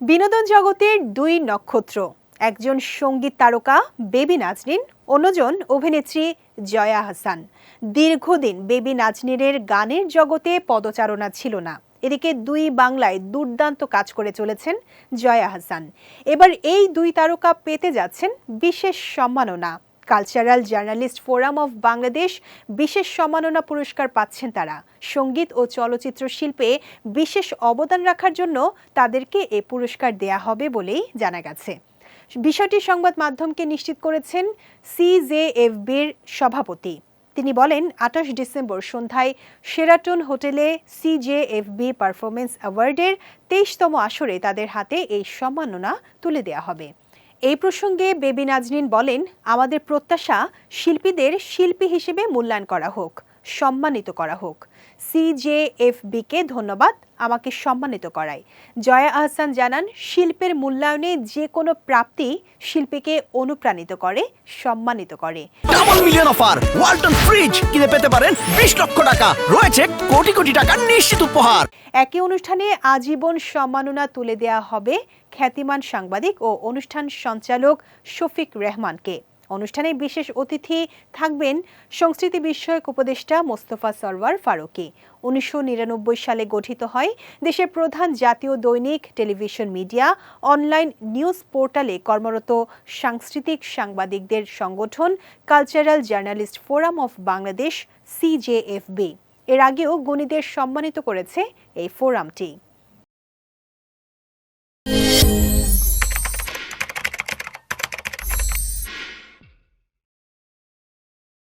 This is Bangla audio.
বিনোদন জগতের দুই নক্ষত্র, একজন সঙ্গীত তারকা বেবি নাজনীন, অন্যজন অভিনেত্রী জয়া আহসান। দীর্ঘদিন বেবি নাজনীনের গানের জগতে পদচারণা ছিল না। এদিকে দুই বাংলায় দুর্দান্ত কাজ করে চলেছেন জয়া আহসান। এবার এই দুই তারকা পেতে যাচ্ছেন বিশেষ সম্মাননা। Cultural journalist forum of Bangladesh বিশেষ সম্মাননা পুরস্কার পাচ্ছেন তারা। সঙ্গীত ও চলচ্চিত্র শিল্পে বিশেষ অবদান রাখার জন্য তাদেরকে এ পুরস্কার দেয়া হবে বলেই জানা গেছে। বিষয়টি সংবাদ মাধ্যমকে নিশ্চিত করেছেন সিজেএফবির সভাপতি। তিনি বলেন, ২৮ ডিসেম্বর সন্ধ্যায় শেরাটন হোটেলে সিজেএফবি পারফরমেন্স অ্যাওয়ার্ডের ২৩তম আসরে তাদের হাতে এই সম্মাননা তুলে দেওয়া হবে। এই প্রসঙ্গে বেবি নাজনীন বলেন, আমাদের প্রত্যাশা শিল্পীদের শিল্পী হিসেবে মূল্যায়ন করা হোক, সম্মানিত করা হোক। সিজেএফবিকে ধন্যবাদ আমাকে সম্মানিত করায়। জয়া আহসান জানান, শিল্পের মূল্যায়নে যে কোনো প্রাপ্তি শিল্পীকে অনুপ্রাণিত করে, সম্মানিত করে। Double million offer Walton fridge কিনে পেতে পারেন ২০ লক্ষ টাকা, রয়েছে কোটি কোটি টাকার নিশ্চিত উপহার। একই অনুষ্ঠানে আজীবন সম্মাননা তুলে দেওয়া হবে খ্যাতিমান সাংবাদিক ও অনুষ্ঠান সঞ্চালক শফিক রেহমানকে। অনুষ্ঠানে বিশেষ অতিথি থাকবেন সংস্কৃতি বিষয়ক উপদেষ্টা মোস্তফা সরওয়ার ফারুকী। ১৯৯৯ সালে গঠিত হয় দেশের প্রধান জাতীয় দৈনিক, টেলিভিশন, মিডিয়া, অনলাইন নিউজ পোর্টালে কর্মরত সাংস্কৃতিক সাংবাদিকদের সংগঠন cultural journalist forum of Bangladesh CJFB. এর আগেও গুণীদের সম্মানিত করেছে এই ফোরামটি।